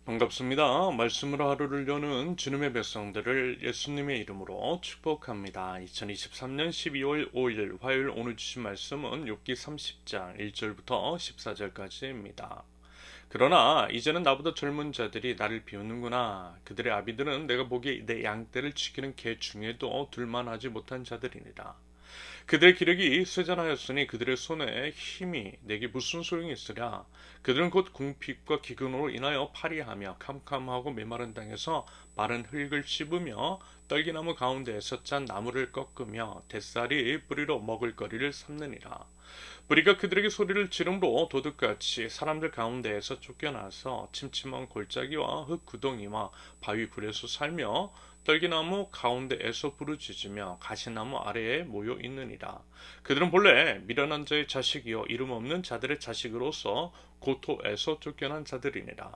반갑습니다. 말씀으로 하루를 여는 주님의 백성들을 예수님의 이름으로 축복합니다. 2023년 12월 5일 화요일 오늘 주신 말씀은 욥기 30장 1절부터 14절까지입니다. 그러나 이제는 나보다 젊은 자들이 나를 비웃는구나. 그들의 아비들은 내가 보기에 내 양떼를 지키는 개 중에도 둘만하지 못한 자들이니라. 그들의 기력이 쇠잔하였으니 그들의 손에 힘이 내게 무슨 소용이 있으랴. 그들은 곧 궁핍과 기근으로 인하여 파리하며 캄캄하고 메마른 땅에서 마른 흙을 씹으며 떨기나무 가운데에서 짠 나무를 꺾으며 뱃살이 뿌리로 먹을거리를 삼느니라. 뿌리가 그들에게 소리를 지름으로 도둑같이 사람들 가운데에서 쫓겨나서 침침한 골짜기와 흙 구덩이와 바위 굴에서 살며 떨기나무 가운데에서 부르짖으며 가시나무 아래에 모여 있느니라. 그들은 본래 미련한 자의 자식이요 이름 없는 자들의 자식으로서 고토에서 쫓겨난 자들이니라.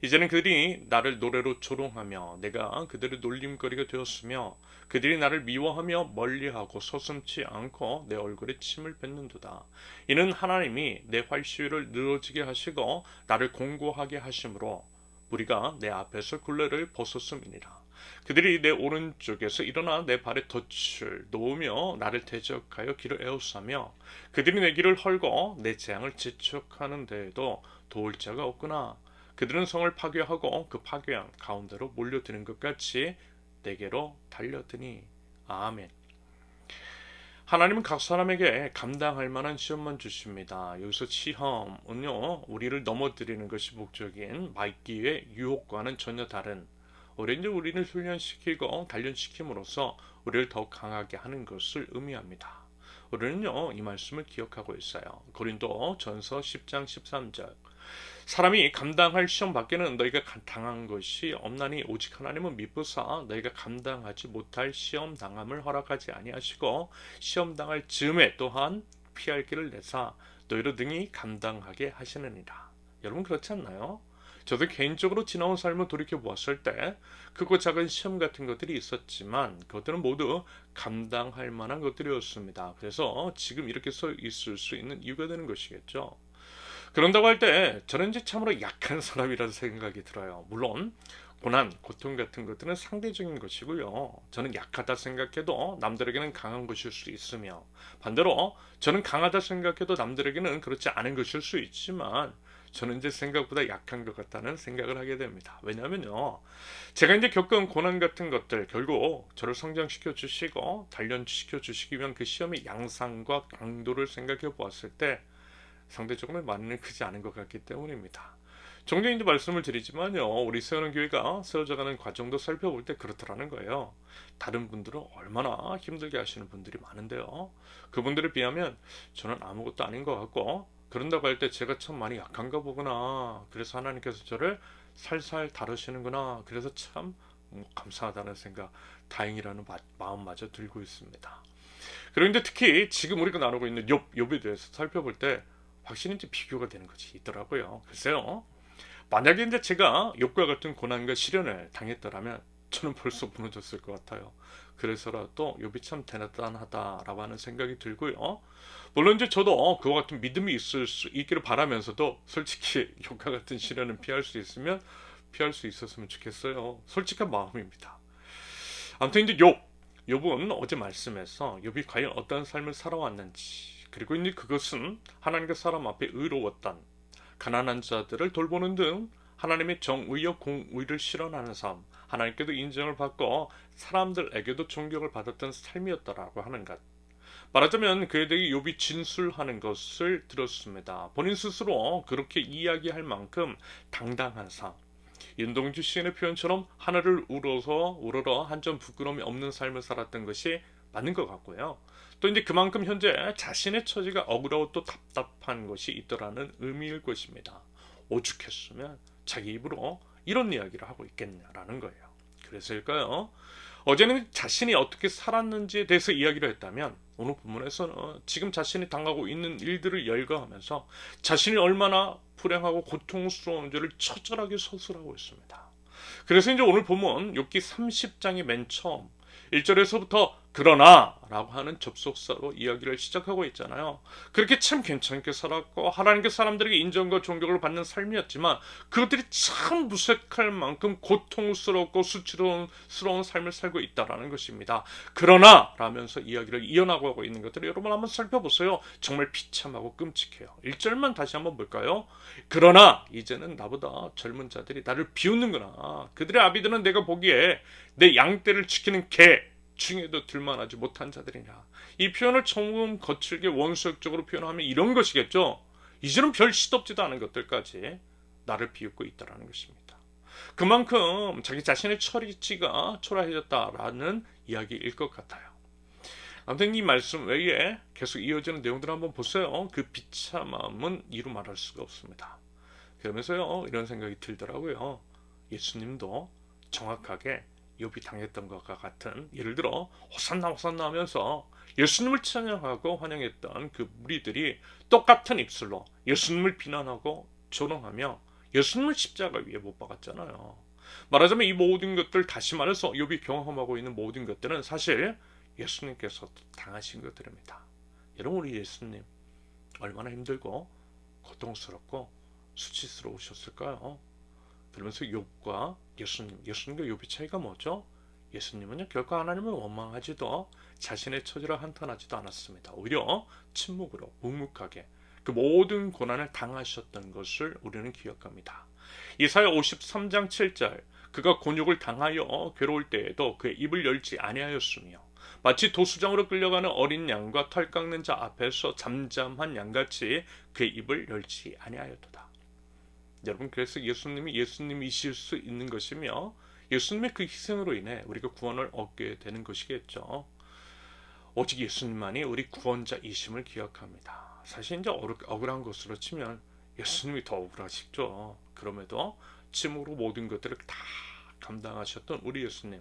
이제는 그들이 나를 노래로 조롱하며 내가 그들의 놀림거리가 되었으며 그들이 나를 미워하며 멀리하고 서슴지 않고 내 얼굴에 침을 뱉는도다. 이는 하나님이 내 활시위를 늘어지게 하시고 나를 공고하게 하심으로 우리가 내 앞에서 굴레를 벗었음이니라. 그들이 내 오른쪽에서 일어나 내 발에 덫을 놓으며 나를 대적하여 길을 에워싸며 그들이 내 길을 헐고 내 재앙을 재촉하는 데에도 도울 자가 없구나. 그들은 성을 파괴하고 그 파괴한 가운데로 몰려드는 것 같이 내게로 달려드니. 아멘. 하나님은 각 사람에게 감당할 만한 시험만 주십니다. 여기서 시험은요, 우리를 넘어뜨리는 것이 목적인 말기의 유혹과는 전혀 다른, 오히려 우리를 훈련시키고 단련시킴으로써 우리를 더욱 강하게 하는 것을 의미합니다. 우리는요, 이 말씀을 기억하고 있어요. 고린도 전서 10장 13절. 사람이 감당할 시험 밖에는 너희가 당한 것이 없나니 오직 하나님은 미쁘사 너희가 감당하지 못할 시험 당함을 허락하지 아니하시고 시험 당할 즈음에 또한 피할 길을 내사 너희로 등이 감당하게 하시느니라. 여러분 그렇지 않나요? 저도 개인적으로 지나온 삶을 돌이켜 보았을 때 크고 작은 시험 같은 것들이 있었지만 그것들은 모두 감당할 만한 것들이었습니다. 그래서 지금 이렇게 서 있을 수 있는 이유가 되는 것이겠죠. 그런다고 할 때 저는 이제 참으로 약한 사람이라는 생각이 들어요. 물론 고난, 고통 같은 것들은 상대적인 것이고요. 저는 약하다 생각해도 남들에게는 강한 것일 수 있으며 반대로 저는 강하다 생각해도 남들에게는 그렇지 않은 것일 수 있지만 저는 이제 생각보다 약한 것 같다는 생각을 하게 됩니다. 왜냐하면요. 제가 이제 겪은 고난 같은 것들 결국 저를 성장시켜 주시고 단련시켜 주시기 위한 그 시험의 양상과 강도를 생각해 보았을 때 상대적으로 많이는 크지 않은 것 같기 때문입니다. 종종 이제 말씀을 드리지만요, 우리 세우는 교회가 세워져가는 과정도 살펴볼 때 그렇더라는 거예요. 다른 분들은 얼마나 힘들게 하시는 분들이 많은데요. 그분들에 비하면 저는 아무것도 아닌 것 같고, 그런다고 할 때 제가 참 많이 약한가 보구나. 그래서 하나님께서 저를 살살 다루시는구나. 그래서 참 감사하다는 생각, 다행이라는 마음마저 들고 있습니다. 그런데 특히 지금 우리가 나누고 있는 욥에 대해서 살펴볼 때 확실히 이제 비교가 되는 것이 있더라고요. 글쎄요. 만약에 이제 제가 욕과 같은 고난과 시련을 당했더라면 저는 벌써 무너졌을 것 같아요. 그래서라도 욥이 참 대단하다라고 하는 생각이 들고요. 물론 이제 저도 그와 같은 믿음이 있을 수 있기를 바라면서도 솔직히 욕과 같은 시련은 피할 수 있으면 피할 수 있었으면 좋겠어요. 솔직한 마음입니다. 아무튼 이제 욥은 어제 말씀에서 욥이 과연 어떤 삶을 살아왔는지 그리고 이제 그것은 하나님과 사람 앞에 의로웠던 가난한 자들을 돌보는 등 하나님의 정의와 공의를 실현하는 삶, 하나님께도 인정을 받고 사람들에게도 존경을 받았던 삶이었다라고 하는 것. 말하자면 그에 대해 욥이 진술하는 것을 들었습니다. 본인 스스로 그렇게 이야기할 만큼 당당한 삶. 윤동주 시인의 표현처럼 하늘을 우러러 한 점 부끄러움이 없는 삶을 살았던 것이 맞는 것 같고요. 또 이제 그만큼 현재 자신의 처지가 억울하고 또 답답한 것이 있더라는 의미일 것입니다. 오죽했으면 자기 입으로 이런 이야기를 하고 있겠냐라는 거예요. 그래서일까요? 어제는 자신이 어떻게 살았는지에 대해서 이야기를 했다면 오늘 본문에서는 지금 자신이 당하고 있는 일들을 열거하면서 자신이 얼마나 불행하고 고통스러운지를 처절하게 서술하고 있습니다. 그래서 이제 오늘 보면 욥기 30장의 맨 처음 1절에서부터 그러나 라고 하는 접속사로 이야기를 시작하고 있잖아요. 그렇게 참 괜찮게 살았고 하나님께 사람들에게 인정과 존경을 받는 삶이었지만 그것들이 참 무색할 만큼 고통스럽고 수치스러운 삶을 살고 있다라는 것입니다. 그러나 라면서 이야기를 이어나가고 있는 것들을 여러분 한번 살펴보세요. 정말 비참하고 끔찍해요. 1절만 다시 한번 볼까요? 그러나 이제는 나보다 젊은 자들이 나를 비웃는구나. 그들의 아비들은 내가 보기에 내 양떼를 지키는 개 중에도 들만하지 못한 자들이냐. 이 표현을 조금 거칠게 원수적으로 표현하면 이런 것이겠죠. 이제는 별 시덥지도 않은 것들까지 나를 비웃고 있다는 것입니다. 그만큼 자기 자신의 처리치가 초라해졌다라는 이야기일 것 같아요. 아무튼 이 말씀 외에 계속 이어지는 내용들을 한번 보세요. 그 비참함은 이루 말할 수가 없습니다. 그러면서요 이런 생각이 들더라고요. 예수님도 정확하게 욥이 당했던 것과 같은, 예를 들어 호산나 호산나 하면서 예수님을 찬양하고 환영했던 그 무리들이 똑같은 입술로 예수님을 비난하고 조롱하며 예수님을 십자가 위에 못 박았잖아요. 말하자면 이 모든 것들, 다시 말해서 욥이 경험하고 있는 모든 것들은 사실 예수님께서 당하신 것들입니다. 여러분, 우리 예수님 얼마나 힘들고 고통스럽고 수치스러우셨을까요? 그러면서 욥과 예수님과 욥의 차이가 뭐죠? 예수님은요 결코 하나님을 원망하지도 자신의 처지를 한탄하지도 않았습니다. 오히려 침묵으로 묵묵하게 그 모든 고난을 당하셨던 것을 우리는 기억합니다. 이사야 53장 7절, 그가 곤욕을 당하여 괴로울 때에도 그의 입을 열지 아니하였으며 마치 도수장으로 끌려가는 어린 양과 털 깎는 자 앞에서 잠잠한 양같이 그의 입을 열지 아니하였도다. 여러분, 그래서 예수님이 예수님이실 수 있는 것이며 예수님의 그 희생으로 인해 우리가 구원을 얻게 되는 것이겠죠. 오직 예수님만이 우리 구원자이심을 기억합니다. 사실 이제 억울한 것으로 치면 예수님이 더 억울하시죠. 그럼에도 침으로 모든 것들을 다 감당하셨던 우리 예수님,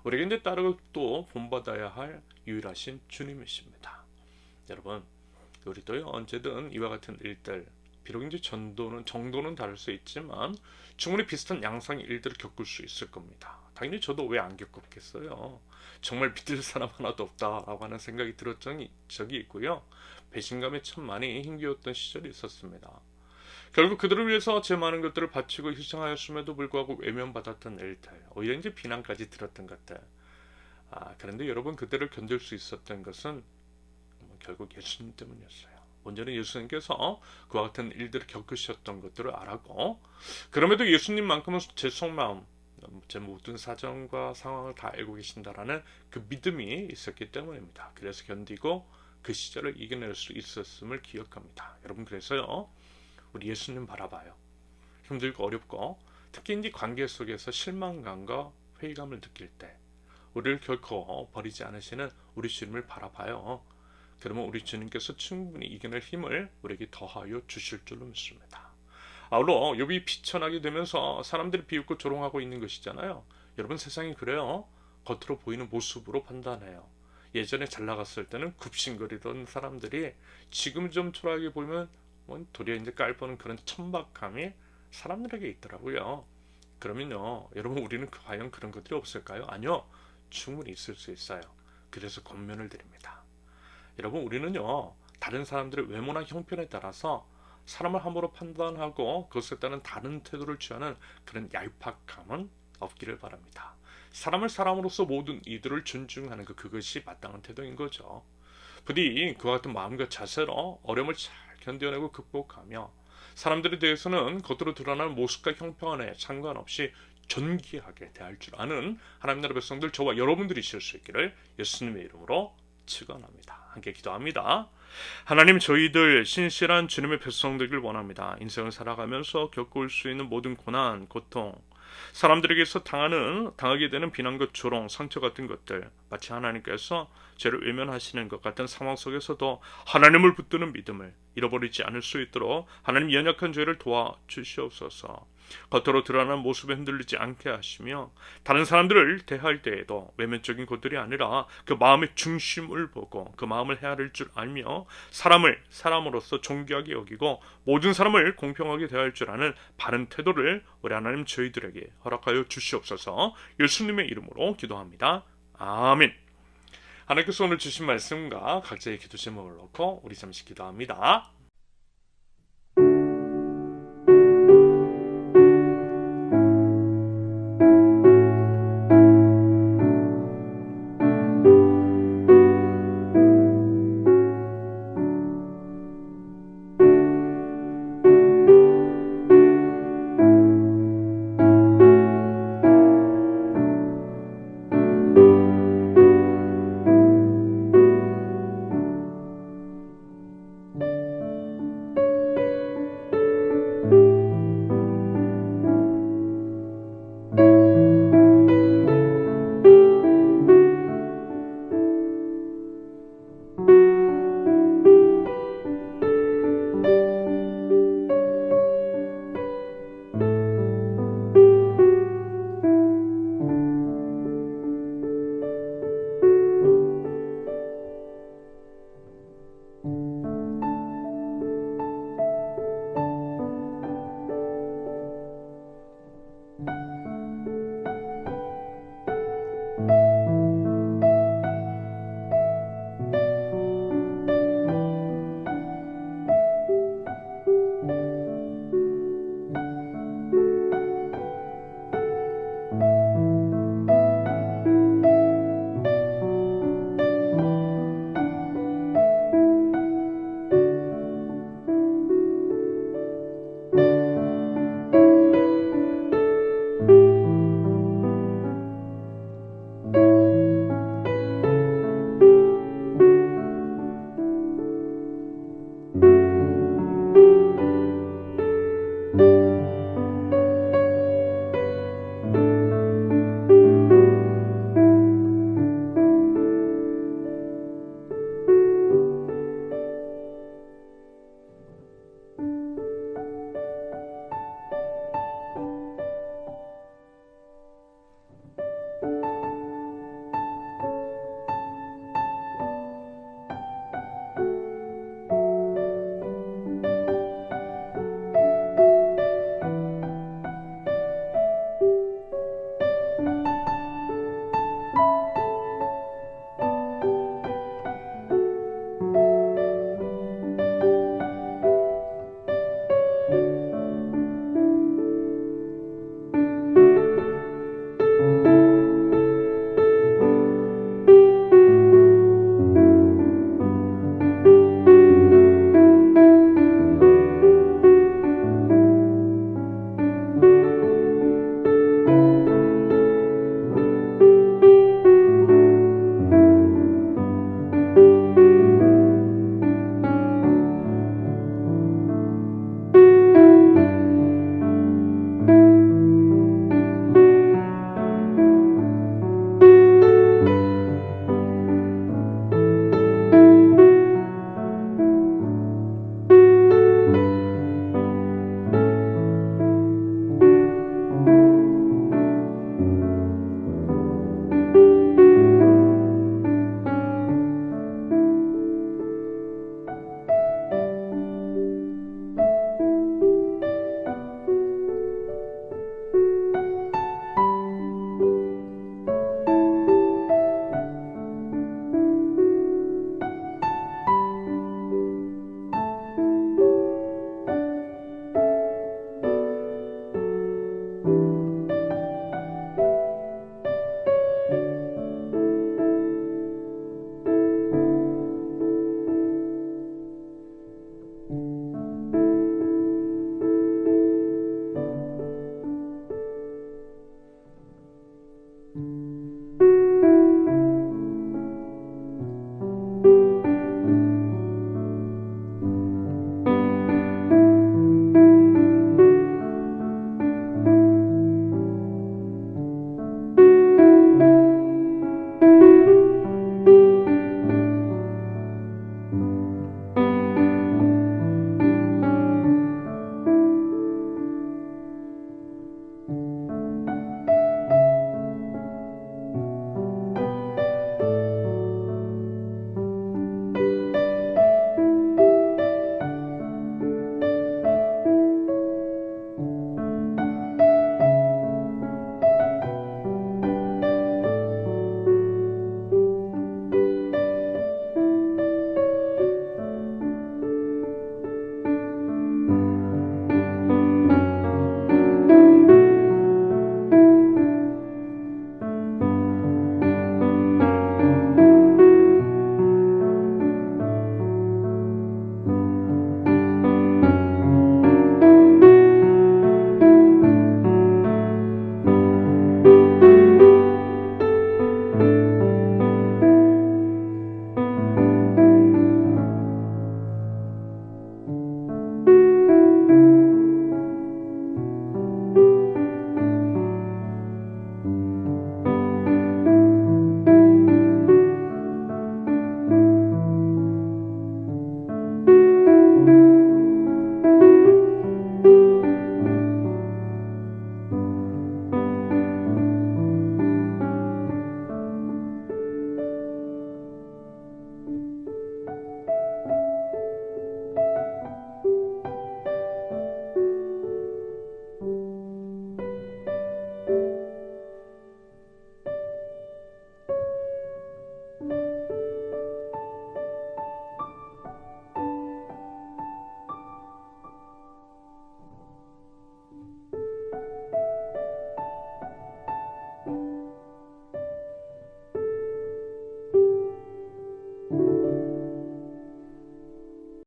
우리에게 이제 따르고 또 본받아야 할 유일하신 주님이십니다. 여러분, 우리도요 언제든 이와 같은 일들, 비록 이제 정도는 다를 수 있지만 충분히 비슷한 양상의 일들을 겪을 수 있을 겁니다. 당연히 저도 왜 안 겪었겠어요. 정말 믿을 사람 하나도 없다라고 하는 생각이 들었던 적이 있고요. 배신감에 참 많이 힘겨웠던 시절이 있었습니다. 결국 그들을 위해서 제 많은 것들을 바치고 희생하였음에도 불구하고 외면받았던 일들, 오히려 이제 비난까지 들었던 것들. 그런데 여러분, 그들을 견딜 수 있었던 것은 결국 예수님 때문이었어요. 먼저는 예수님께서 그와 같은 일들을 겪으셨던 것들을 알았고, 그럼에도 예수님만큼은 제 속마음, 제 모든 사정과 상황을 다 알고 계신다라는 그 믿음이 있었기 때문입니다. 그래서 견디고 그 시절을 이겨낼 수 있었음을 기억합니다. 여러분, 그래서요 우리 예수님 바라봐요. 힘들고 어렵고 특히 이제 관계 속에서 실망감과 회의감을 느낄 때 우리를 결코 버리지 않으시는 우리 주님을 바라봐요. 그러면 우리 주님께서 충분히 이겨낼 힘을 우리에게 더하여 주실 줄로 믿습니다. 아울러 욥이 비천하게 되면서 사람들이 비웃고 조롱하고 있는 것이잖아요. 여러분, 세상이 그래요. 겉으로 보이는 모습으로 판단해요. 예전에 잘 나갔을 때는 굽신거리던 사람들이 지금 좀 초라하게 보면 도리어 이제 깔보는 그런 천박함이 사람들에게 있더라고요. 그러면요, 여러분, 우리는 과연 그런 것들이 없을까요? 아니요, 충분히 있을 수 있어요. 그래서 권면을 드립니다. 여러분, 우리는요 다른 사람들의 외모나 형편에 따라서 사람을 함부로 판단하고 그것에 따른 다른 태도를 취하는 그런 얄팍함은 없기를 바랍니다. 사람을 사람으로서 모든 이들을 존중하는 그것이 마땅한 태도인 거죠. 부디 그와 같은 마음과 자세로 어려움을 잘 견뎌내고 극복하며 사람들에 대해서는 겉으로 드러나는 모습과 형편에 상관없이 존귀하게 대할 줄 아는 하나님 나라 백성들, 저와 여러분들이 있을 수 있기를 예수님의 이름으로 축원합니다. 함께 기도합니다. 하나님, 저희들 신실한 주님의 백성 되길 원합니다. 인생을 살아가면서 겪을 수 있는 모든 고난, 고통, 사람들에게서 당하게 되는 비난과 조롱, 상처 같은 것들, 마치 하나님께서 죄를 외면하시는 것 같은 상황 속에서도 하나님을 붙드는 믿음을 잃어버리지 않을 수 있도록 하나님 연약한 죄를 도와주시옵소서. 겉으로 드러나는 모습에 흔들리지 않게 하시며 다른 사람들을 대할 때에도 외면적인 것들이 아니라 그 마음의 중심을 보고 그 마음을 헤아릴 줄 알며 사람을 사람으로서 존귀하게 여기고 모든 사람을 공평하게 대할 줄 아는 바른 태도를 우리 하나님 저희들에게 허락하여 주시옵소서. 예수님의 이름으로 기도합니다. 아멘. 하나님께서 오늘 주신 말씀과 각자의 기도 제목을 놓고 우리 잠시 기도합니다.